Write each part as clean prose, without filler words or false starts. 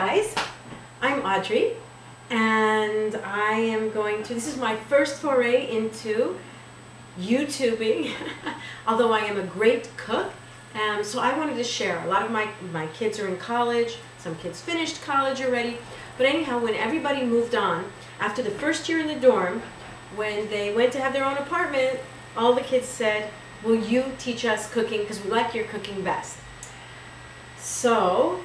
guys, I'm Audrey, and I am going to, this is my first foray into YouTubing, although I am a great cook, so I wanted to share. A lot of my kids are in college, some kids finished college already, but anyhow, when everybody moved on, after the first year in the dorm, when they went to have their own apartment, all the kids said, will you teach us cooking, because we like your cooking best. So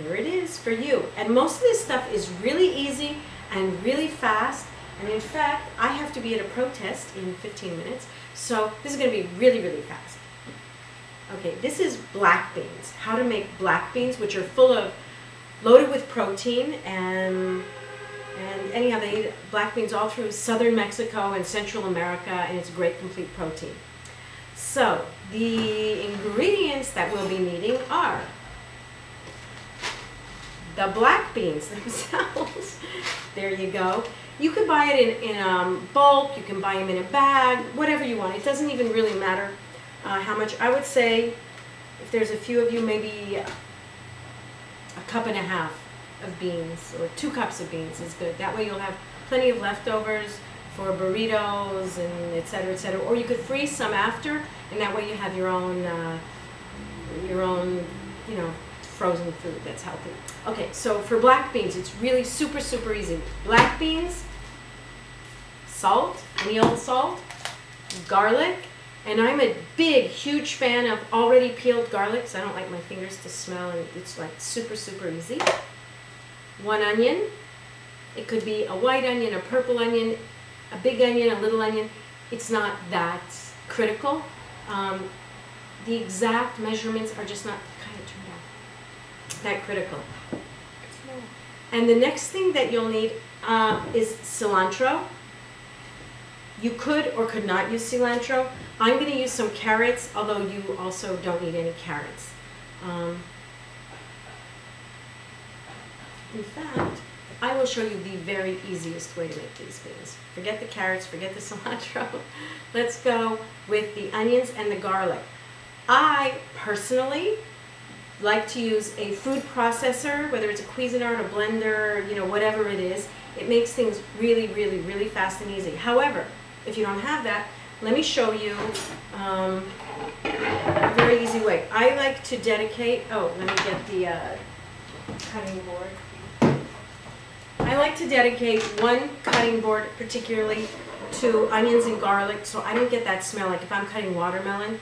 here it is for you. And most of this stuff is really easy and really fast. And in fact, I have to be at a protest in 15 minutes. So this is going to be really, really fast. Okay, this is black beans. How to make black beans, which are loaded with protein. And anyhow, they eat black beans all through southern Mexico and Central America, and it's a great complete protein. So the ingredients that we'll be needing are the black beans themselves. There you go. You could buy it in bulk, you can buy them in a bag, whatever you want. It doesn't even really matter how much. I would say, if there's a few of you, maybe a cup and a half of beans, or 2 cups of beans is good. That way you'll have plenty of leftovers for burritos and etc., etc. Or you could freeze some after, and that way you have your own, you know, frozen food that's healthy. Okay, so for black beans, it's really super, super easy. Black beans, salt, any old salt, garlic, and I'm a big, huge fan of already peeled garlic, because I don't like my fingers to smell, and it's like super, super easy. 1 onion. It could be a white onion, a purple onion, a big onion, a little onion. It's not that critical. The exact measurements are just not kind of turned out that critical. And the next thing that you'll need is cilantro. You could or could not use cilantro. I'm going to use some carrots, although you also don't need any carrots. In fact, I will show you the very easiest way to make these beans. Forget the carrots, forget the cilantro. Let's go with the onions and the garlic. I personally like to use a food processor, whether it's a Cuisinart, a blender, you know, whatever it is. It makes things really, really, really fast and easy. However, if you don't have that, let me show you a very easy way. I like to dedicate, let me get the cutting board. I like to dedicate 1 cutting board particularly to onions and garlic, so I don't get that smell. Like if I'm cutting watermelon,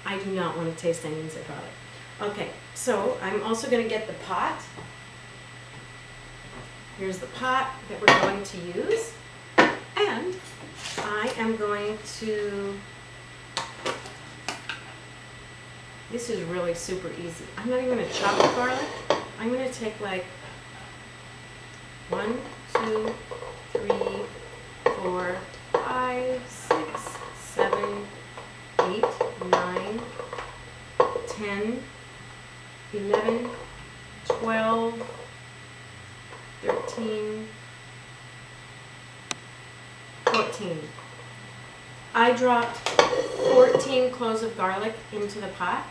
I do not want to taste onions and garlic. Okay, so I'm also going to get the pot. Here's the pot that we're going to use. And I am going to, this is really super easy. I'm not even going to chop the garlic. I'm going to take like 1, 2, 3, 4, 5, 6, 7, 8, 9, 10, 11, 12, 13, 14. I dropped 14 cloves of garlic into the pot.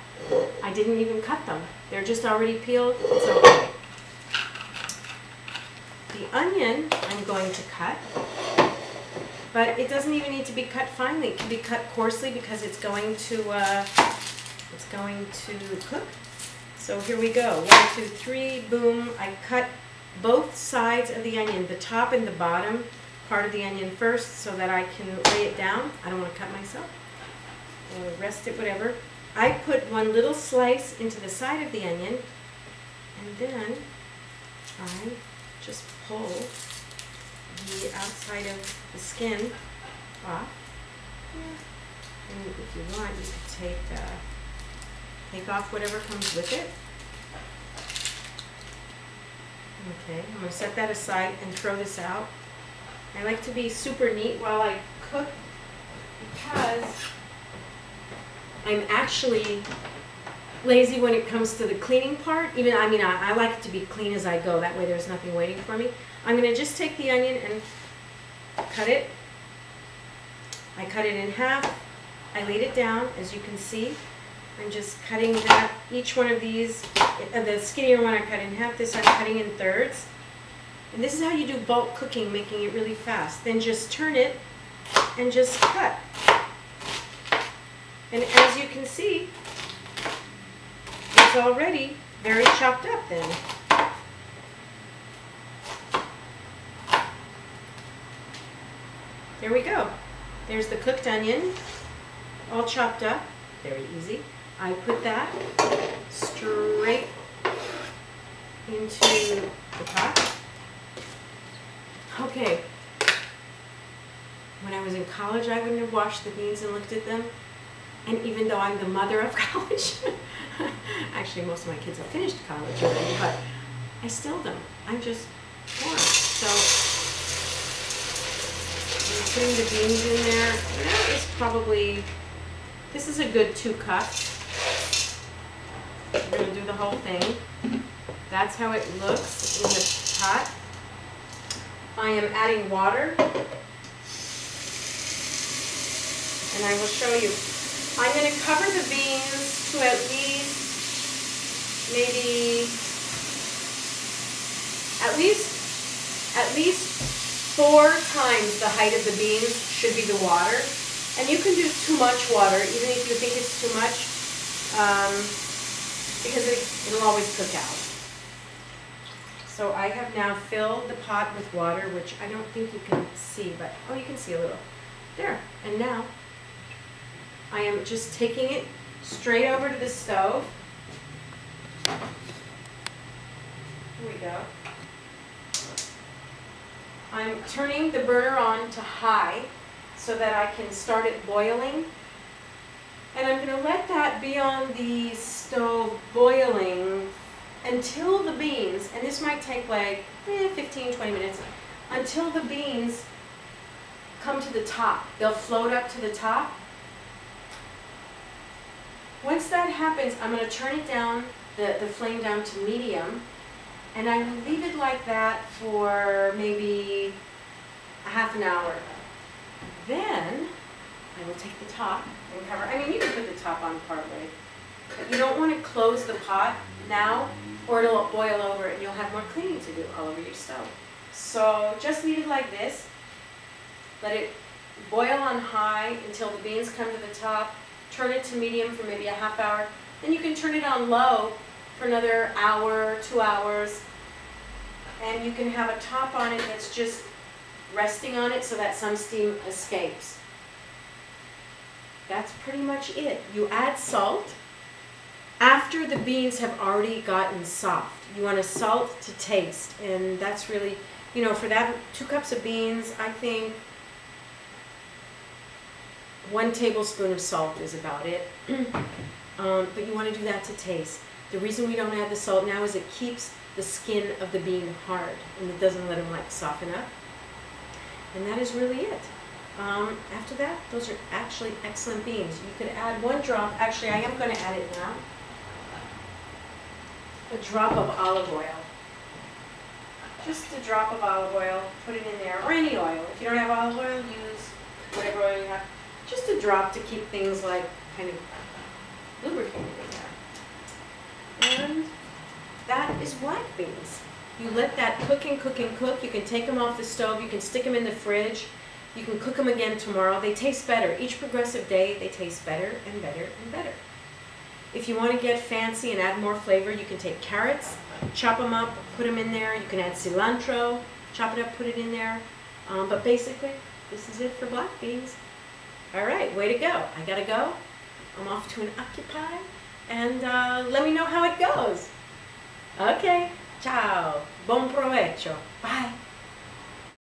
I didn't even cut them. They're just already peeled. It's okay. The onion I'm going to cut, but it doesn't even need to be cut finely. It can be cut coarsely because it's going to cook. So here we go. 1, 2, 3, boom. I cut both sides of the onion, the top and the bottom part of the onion first, so that I can lay it down. I don't want to cut myself. Or rest it, whatever. I put 1 little slice into the side of the onion, and then I just pull the outside of the skin off. And if you want, you could take off whatever comes with it. Okay, I'm going to set that aside and throw this out. I like to be super neat while I cook because I'm actually lazy when it comes to the cleaning part. I like it to be clean as I go. That way there's nothing waiting for me. I'm going to just take the onion and cut it. I cut it in half. I laid it down, as you can see. I'm just cutting that, each one of these, the skinnier one I cut in half, this I'm cutting in thirds. And this is how you do bulk cooking, making it really fast. Then just turn it and just cut. And as you can see, it's already very chopped up then. There we go. There's the cooked onion, all chopped up, very easy. I put that straight into the pot. Okay, when I was in college, I wouldn't have washed the beans and looked at them. And even though I'm the mother of college, actually most of my kids have finished college already, but I still don't. I'm just bored. So I'm putting the beans in there. That is probably, this is a good 2 cups. We're going to do the whole thing. That's how it looks in the pot. I am adding water. And I will show you. I'm going to cover the beans to at least 4 times the height of the beans should be the water. And you can do too much water, even if you think it's too much, because it'll always cook out. So I have now filled the pot with water, which I don't think you can see, but, oh, you can see a little. There. And now I am just taking it straight over to the stove. Here we go. I'm turning the burner on to high so that I can start it boiling. And I'm going to let that be on the stove boiling until the beans, and this might take like 15, 20 minutes, until the beans come to the top. They'll float up to the top. Once that happens, I'm going to turn it down, the flame down to medium, and I will leave it like that for maybe a half an hour. Then I will take the top and cover. I mean, you can put the top on partway, but you don't want to close the pot now, or it'll boil over and you'll have more cleaning to do all over your stove. So just leave it like this. Let it boil on high until the beans come to the top. Turn it to medium for maybe a half hour. Then you can turn it on low for another hour, 2 hours. And you can have a top on it that's just resting on it so that some steam escapes. That's pretty much it. You add salt after the beans have already gotten soft. You want to salt to taste, and that's really, you know, for that 2 cups of beans, I think 1 tablespoon of salt is about it. But you want to do that to taste. The reason we don't add the salt now is it keeps the skin of the bean hard, and it doesn't let them like soften up. And that is really it. After that, those are actually excellent beans. You could add 1 drop, actually I am going to add it now, a drop of olive oil. Just a drop of olive oil, put it in there, or any oil. If you don't have olive oil, use whatever oil you have. Just a drop to keep things like kind of lubricated in there. And that is black beans. You let that cook and cook and cook. You can take them off the stove. You can stick them in the fridge. You can cook them again tomorrow. They taste better. Each progressive day, they taste better and better and better. If you want to get fancy and add more flavor, you can take carrots, chop them up, put them in there. You can add cilantro, chop it up, put it in there. But basically, this is it for black beans. All right, way to go. I gotta go. I'm off to an Occupy, and let me know how it goes. Okay, ciao. Buon provecho. Bye.